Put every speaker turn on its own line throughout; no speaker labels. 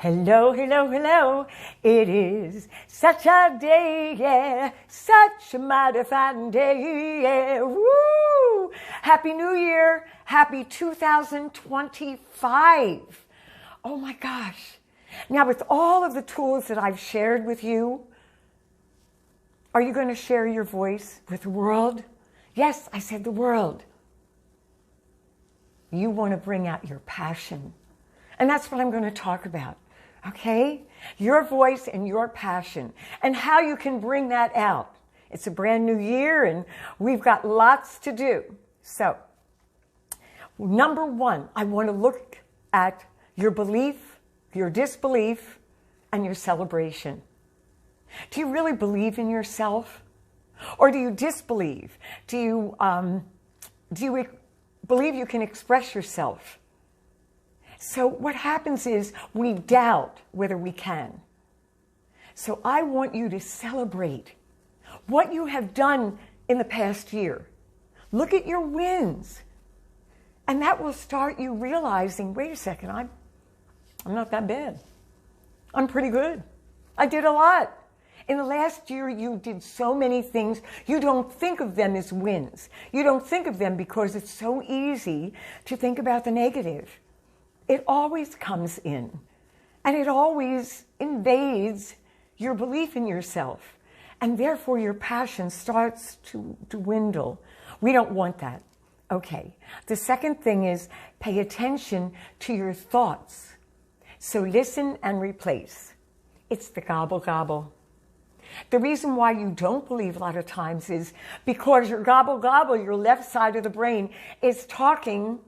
Hello, hello, hello. It is such a day, yeah. Such a mighty fine day, yeah. Woo! Happy New Year. Happy 2025. Oh my gosh. Now, with all of the tools that I've shared with you, are you going to share your voice with the world? Yes, I said the world. You want to bring out your passion. And that's what I'm going to talk about. Okay? Your voice and your passion and how you can bring that out. It's a brand new year and we've got lots to do. So, number one, I want to look at your belief, your disbelief, and your celebration. Do you really believe in yourself? Or do you disbelieve? Do you believe you can express yourself? So what happens is we doubt whether we can. So I want you to celebrate what you have done in the past year. Look at your wins. And that will start you realizing, wait a second, I'm not that bad. I'm pretty good. I did a lot. In the last year, you did so many things. You don't think of them as wins. You don't think of them because it's so easy to think about the negative. It always comes in, and it always invades your belief in yourself, and therefore your passion starts to dwindle. We don't want that. Okay. The second thing is pay attention to your thoughts. So listen and replace. It's the gobble gobble. The reason why you don't believe a lot of times is because your gobble gobble, your left side of the brain, is talking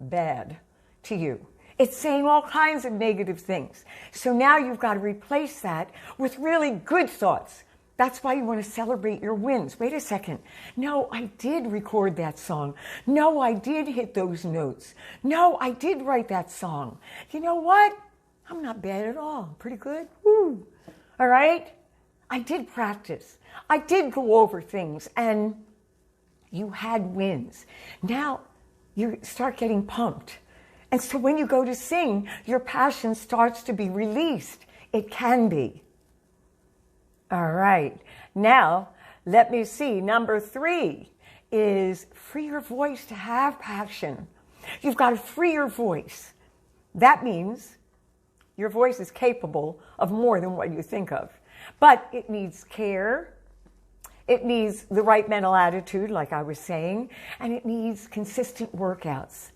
bad to you. It's saying all kinds of negative things. So now you've got to replace that with really good thoughts. That's why you want to celebrate your wins. Wait a second. No, I did record that song. No, I did hit those notes. No, I did write that song. You know what? I'm not bad at all. I'm pretty good. Woo. All right? I did practice. I did go over things, and you had wins. Now you start getting pumped. And so when you go to sing, your passion starts to be released. It can be. All right. Now, let me see. Number 3 is free your voice to have passion. You've got to free your voice. That means your voice is capable of more than what you think of. But it needs care. It needs the right mental attitude, like I was saying. And it needs consistent workouts.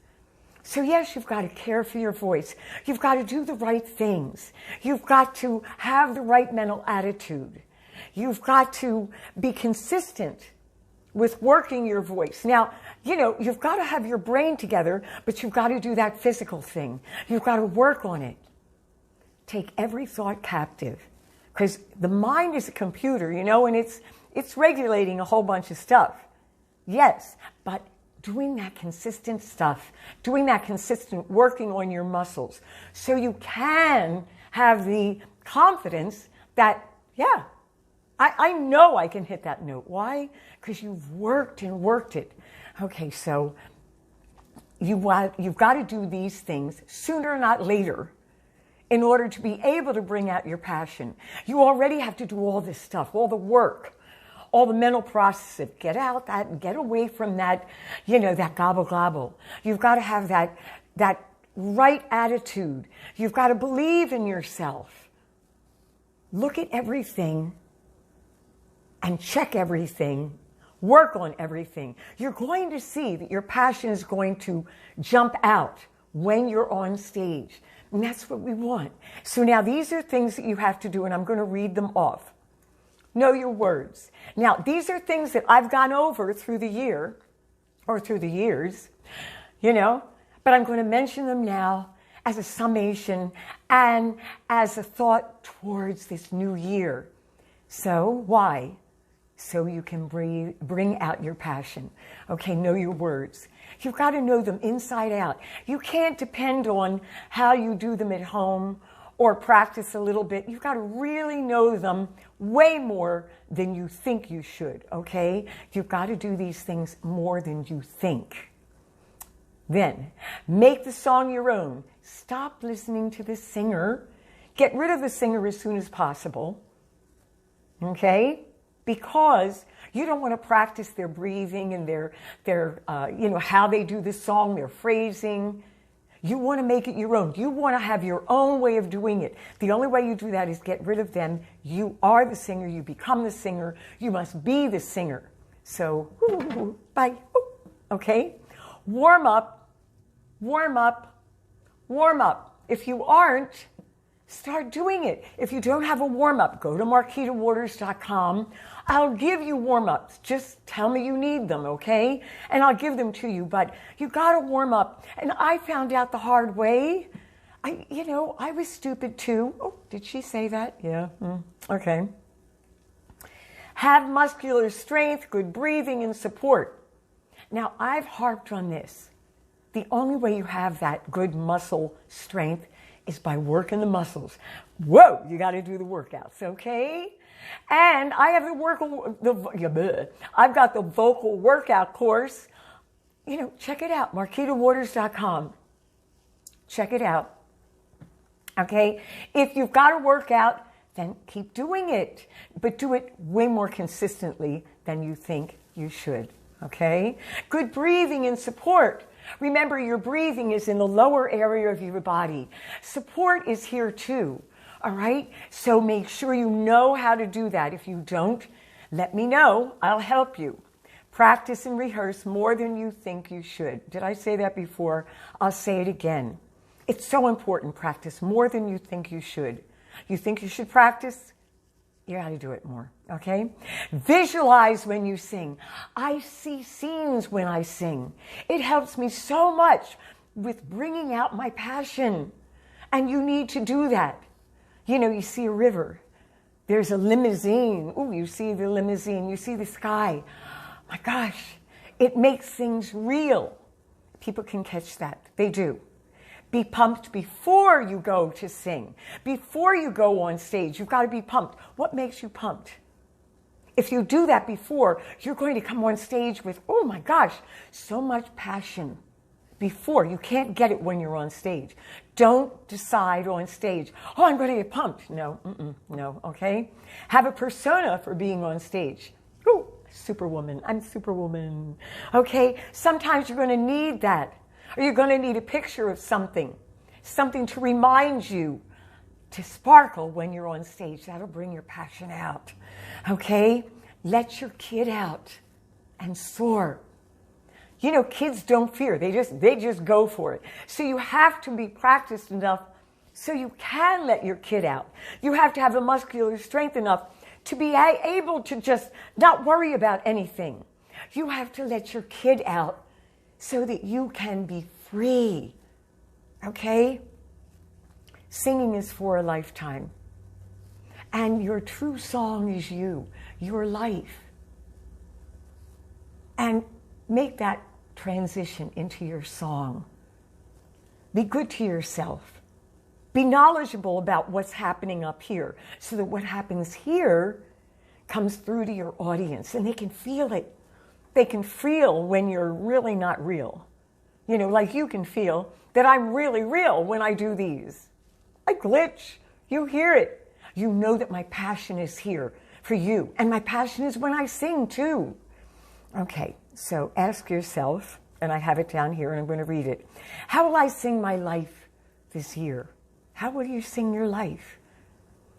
So yes, you've got to care for your voice. You've got to do the right things. You've got to have the right mental attitude. You've got to be consistent with working your voice. Now, you've got to have your brain together, but you've got to do that physical thing. You've got to work on it. Take every thought captive. Because the mind is a computer, and it's regulating a whole bunch of stuff. Yes, but doing that consistent stuff, doing that consistent working on your muscles, so you can have the confidence that, yeah, I know I can hit that note. Why? Because you've worked and worked it. Okay, so you've got to do these things sooner, not later, in order to be able to bring out your passion. You already have to do all this stuff, all the work, all the mental processes. Get out that, get away from that, that gobble gobble. You've got to have that right attitude. You've got to believe in yourself. Look at everything and check everything. Work on everything. You're going to see that your passion is going to jump out when you're on stage. And that's what we want. So now these are things that you have to do, and I'm going to read them off. Know your words. Now, these are things that I've gone over through the year, or through the years, but I'm going to mention them now as a summation and as a thought towards this new year. So, why? So you can bring out your passion. Okay, know your words. You've got to know them inside out. You can't depend on how you do them at home or practice a little bit. You've got to really know them way more than you think you should, okay? You've got to do these things more than you think. Then, make the song your own. Stop listening to the singer Get rid of the singer as soon as possible, okay? Because you don't want to practice their breathing and their how they do the song, their phrasing. You want to make it your own. You want to have your own way of doing it. The only way you do that is get rid of them. You are the singer. You become the singer. You must be the singer. So, bye. Okay? Warm up, warm up, warm up. If you aren't, start doing it. If you don't have a warm-up, go to MarquitaWaters.com. I'll give you warm-ups. Just tell me you need them, okay? And I'll give them to you. But you got to warm up. And I found out the hard way. I was stupid too. Oh, did she say that? Yeah. Okay. Have muscular strength, good breathing, and support. Now, I've harped on this. The only way you have that good muscle strength is by working the muscles. Whoa, you got to do the workouts, okay? And I have I've got the vocal workout course. Check it out, MarquitaWaters.com. Check it out. Okay? If you've got to work out, then keep doing it. But do it way more consistently than you think you should. Okay? Good breathing and support. Remember, your breathing is in the lower area of your body. Support is here too. All right? So make sure you know how to do that. If you don't, let me know. I'll help you. Practice and rehearse more than you think you should. Did I say that before? I'll say it again. It's so important. Practice more than you think you should. You think you should practice? You got to do it more, okay? Visualize when you sing. I see scenes when I sing. It helps me so much with bringing out my passion. And you need to do that. You see a river. There's a limousine. Ooh, you see the limousine. You see the sky. My gosh, it makes things real. People can catch that. They do. Be pumped before you go to sing. Before you go on stage, you've got to be pumped. What makes you pumped? If you do that before, you're going to come on stage with, oh my gosh, so much passion. Before, you can't get it when you're on stage. Don't decide on stage, oh, I'm going to get pumped. No, no, okay? Have a persona for being on stage. Ooh, Superwoman, I'm Superwoman. Okay, sometimes you're going to need that. Or you're going to need a picture of something to remind you to sparkle when you're on stage. That'll bring your passion out. Okay? Let your kid out and soar. Kids don't fear. They just go for it. So you have to be practiced enough so you can let your kid out. You have to have the muscular strength enough to be able to just not worry about anything. You have to let your kid out so that you can be free. Okay? Singing is for a lifetime. And your true song is you, your life. And make that transition into your song. Be good to yourself. Be knowledgeable about what's happening up here so that what happens here comes through to your audience and they can feel it. They can feel when you're really not real. Like you can feel that I'm really real when I do these. I glitch. You hear it. You know that my passion is here for you. And my passion is when I sing too. Okay, so ask yourself, and I have it down here and I'm going to read it. How will I sing my life this year? How will you sing your life?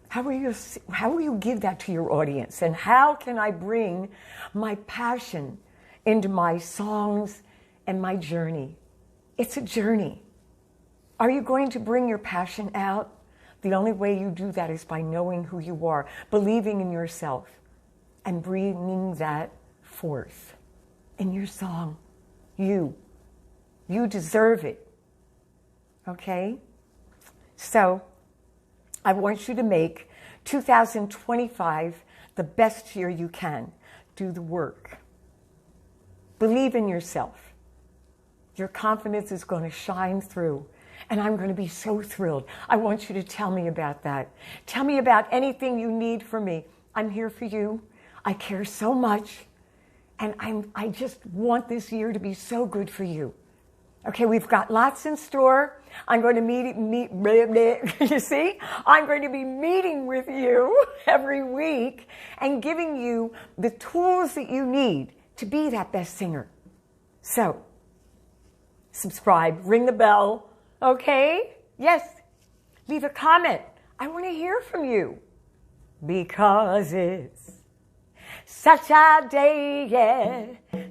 How will you give that to your audience? And how can I bring my passion into my songs and my journey? It's a journey. Are you going to bring your passion out? The only way you do that is by knowing who you are, believing in yourself, and bringing that forth in your song. You deserve it. Okay? So, I want you to make 2025 the best year you can. Do the work. Believe in yourself. Your confidence is going to shine through. And I'm going to be so thrilled. I want you to tell me about that. Tell me about anything you need from me. I'm here for you. I care so much. And I just want this year to be so good for you. Okay, we've got lots in store. I'm going to blah, blah. You see? I'm going to be meeting with you every week and giving you the tools that you need to be that best singer. So, subscribe, ring the bell, okay? Yes, leave a comment. I want to hear from you because it's such a day, yeah,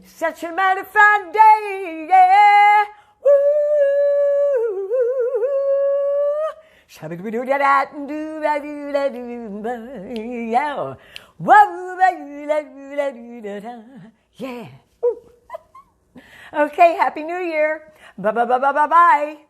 such a mighty fine day, yeah. Woo! Yeah. Yeah. Okay, Happy New Year. Bye.